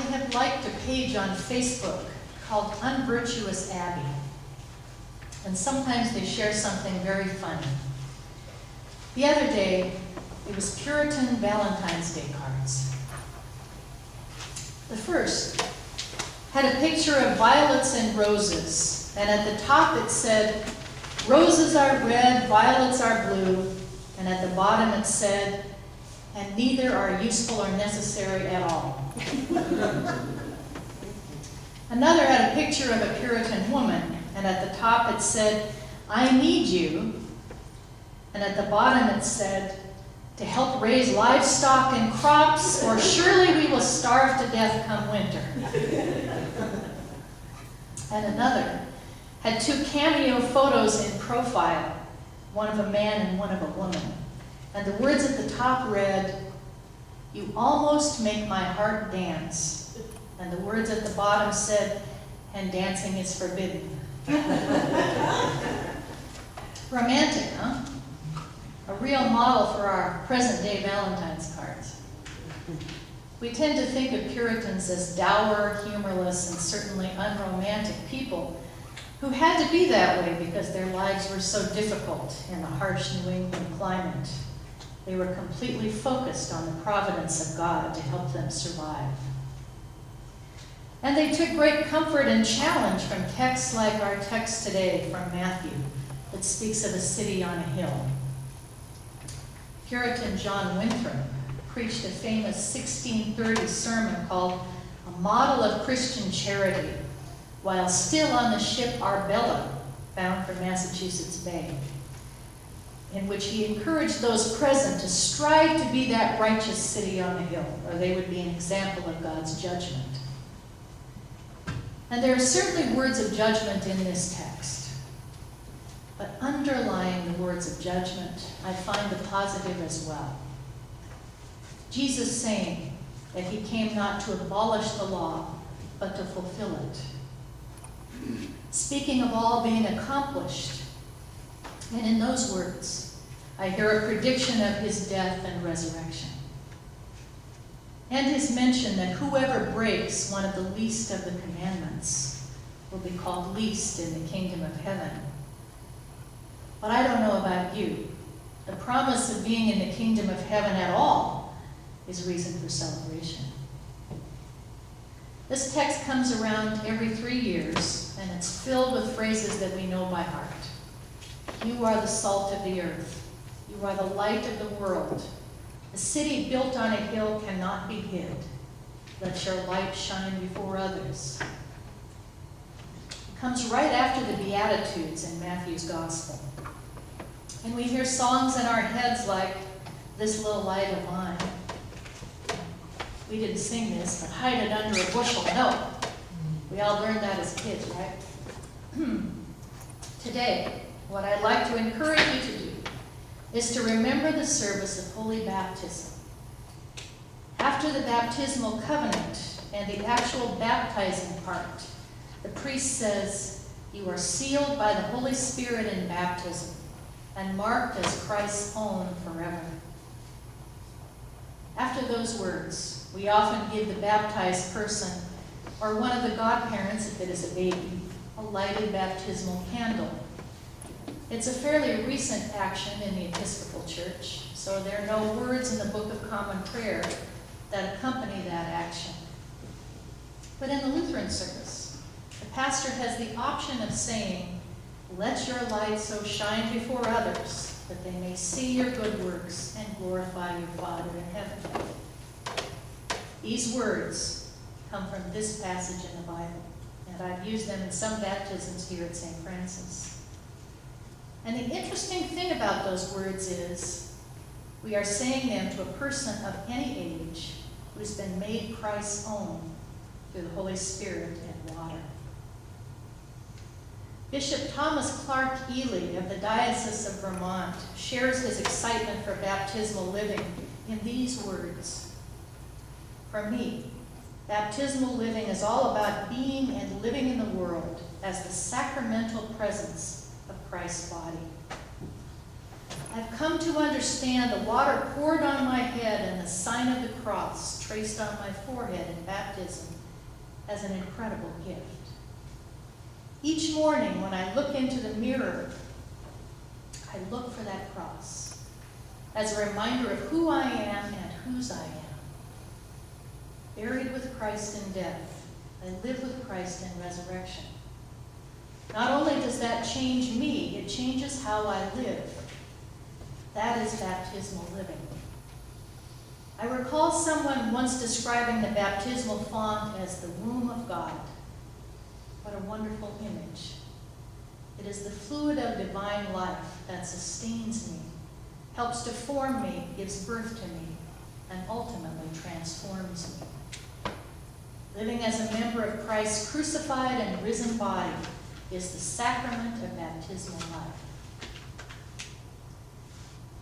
have liked a page on Facebook called Unvirtuous Abbey. And sometimes they share something very funny. The other day, it was Puritan Valentine's Day cards. The first had a picture of violets and roses, and at the top it said, "Roses are red, violets are blue," and at the bottom it said, "and neither are useful or necessary at all." Another had a picture of a Puritan woman, and at the top it said, "I need you," and at the bottom it said, "to help raise livestock and crops, or surely we will starve to death come winter." And another had two cameo photos in profile, one of a man and one of a woman. And the words at the top read, "You almost make my heart dance." And the words at the bottom said, "And dancing is forbidden." Romantic, huh? A real model for our present-day Valentine's cards. We tend to think of Puritans as dour, humorless, and certainly unromantic people who had to be that way because their lives were so difficult in the harsh New England climate. They were completely focused on the providence of God to help them survive. And they took great comfort and challenge from texts like our text today from Matthew that speaks of a city on a hill. Puritan John Winthrop preached a famous 1630 sermon called "A Model of Christian Charity," while still on the ship Arbella, bound for Massachusetts Bay, in which he encouraged those present to strive to be that righteous city on the hill, or they would be an example of God's judgment. And there are certainly words of judgment in this text. But underlying the words of judgment, I find the positive as well. Jesus saying that he came not to abolish the law, but to fulfill it. Speaking of all being accomplished, and in those words, I hear a prediction of his death and resurrection. And his mention that whoever breaks one of the least of the commandments will be called least in the kingdom of heaven. But I don't know about you. The promise of being in the kingdom of heaven at all is reason for celebration. This text comes around every 3 years, and it's filled with phrases that we know by heart. You are the salt of the earth. You are the light of the world. A city built on a hill cannot be hid. Let your light shine before others. It comes right after the Beatitudes in Matthew's Gospel. And we hear songs in our heads like, "This little light of mine." We didn't sing this, but "hide it under a bushel." No. We all learned that as kids, right? Today, what I'd like to encourage you to do is to remember the service of Holy Baptism. After the baptismal covenant and the actual baptizing part, the priest says, "You are sealed by the Holy Spirit in baptism and marked as Christ's own forever." After those words, we often give the baptized person, or one of the godparents if it is a baby, a lighted baptismal candle. It's a fairly recent action in the Episcopal Church, so there are no words in the Book of Common Prayer that accompany that action. But in the Lutheran service, the pastor has the option of saying, "Let your light so shine before others that they may see your good works and glorify your Father in heaven." These words come from this passage in the Bible, and I've used them in some baptisms here at St. Francis. And the interesting thing about those words is we are saying them to a person of any age who's been made Christ's own through the Holy Spirit and water. Bishop Thomas Clark Ely of the Diocese of Vermont shares his excitement for baptismal living in these words. "For me, baptismal living is all about being and living in the world as the sacramental presence of Christ's body. I've come to understand the water poured on my head and the sign of the cross traced on my forehead in baptism as an incredible gift. Each morning when I look into the mirror, I look for that cross as a reminder of who I am and whose I am. Buried with Christ in death, I live with Christ in resurrection. Not only does that change me, it changes how I live. That is baptismal living. I recall someone once describing the baptismal font as the womb of God. What a wonderful image. It is the fluid of divine life that sustains me, helps to form me, gives birth to me, and ultimately transforms me. Living as a member of Christ's crucified and risen body is the sacrament of baptismal life.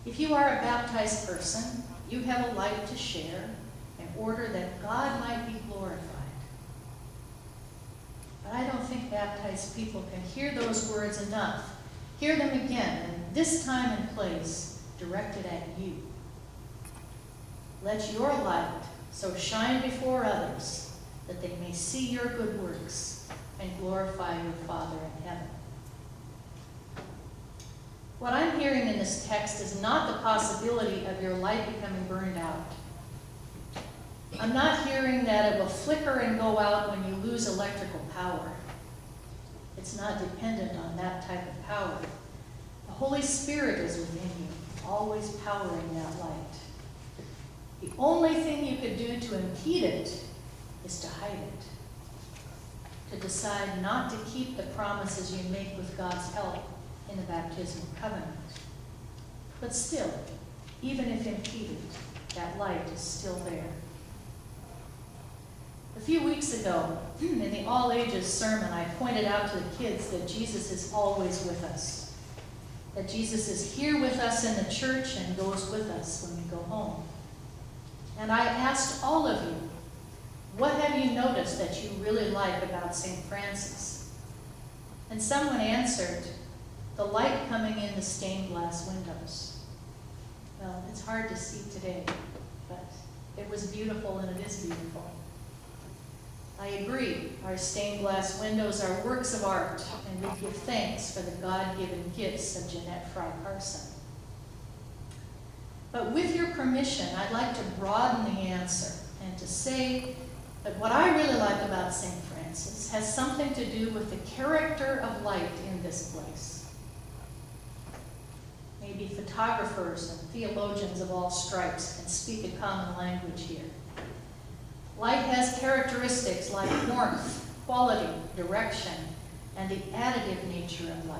If you are a baptized person, you have a light to share in order that God might be glorified. But I don't think baptized people can hear those words enough. Hear them again, and this time and place, directed at you. Let your light so shine before others that they may see your good works and glorify your Father in heaven. What I'm hearing in this text is not the possibility of your light becoming burned out. I'm not hearing that it will flicker and go out when you lose electrical power. It's not dependent on that type of power. The Holy Spirit is within you, always powering that light. The only thing you could do to impede it is to hide it, to decide not to keep the promises you make with God's help in the baptismal covenant. But still, even if impeded, that light is still there. A few weeks ago, in the All Ages sermon, I pointed out to the kids that Jesus is always with us, that Jesus is here with us in the church and goes with us when we go home. And I asked all of you, what have you noticed that you really like about St. Francis? And someone answered, the light coming in the stained glass windows. Well, it's hard to see today, but it was beautiful and it is beautiful. I agree, our stained glass windows are works of art, and we give thanks for the God-given gifts of Jeanette Fry Carson. But with your permission, I'd like to broaden the answer and to say that what I really like about St. Francis has something to do with the character of light in this place. Maybe photographers and theologians of all stripes can speak a common language here. Light has characteristics like warmth, quality, direction, and the additive nature of light.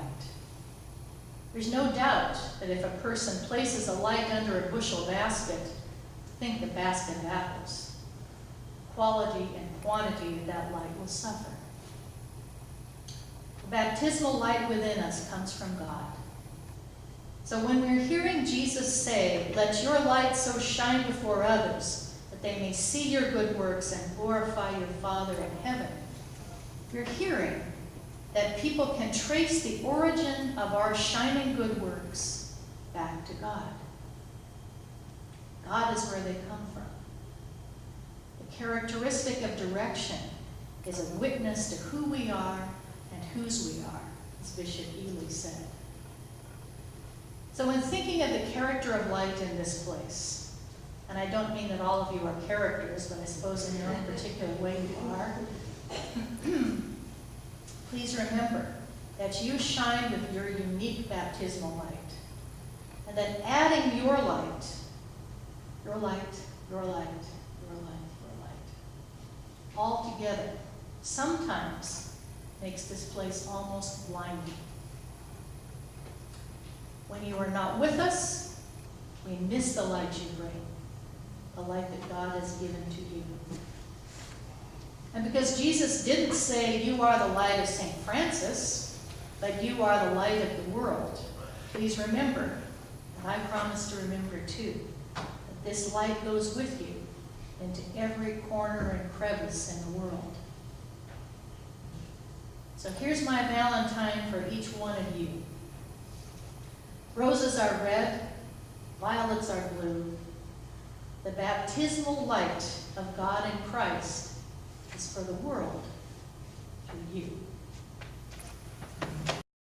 There's no doubt that if a person places a light under a bushel basket, think a basket of apples. Quality and quantity of that light will suffer. The baptismal light within us comes from God. So when we're hearing Jesus say, let your light so shine before others that they may see your good works and glorify your Father in heaven, we're hearing that people can trace the origin of our shining good works back to God. God is where they come from. The characteristic of direction is a witness to who we are and whose we are, as Bishop Ely said. So when thinking of the character of light in this place, and I don't mean that all of you are characters, but I suppose in your own particular way you are, please remember that you shine with your unique baptismal light, and that adding your light, your light, your light, your light, your light, all together sometimes makes this place almost blinding. When you are not with us, we miss the light you bring, the light that God has given to you. And because Jesus didn't say, you are the light of St. Francis, but you are the light of the world, please remember, and I promise to remember too, that this light goes with you into every corner and crevice in the world. So here's my Valentine for each one of you. Roses are red, violets are blue, The baptismal light of God in Christ is for the world through you.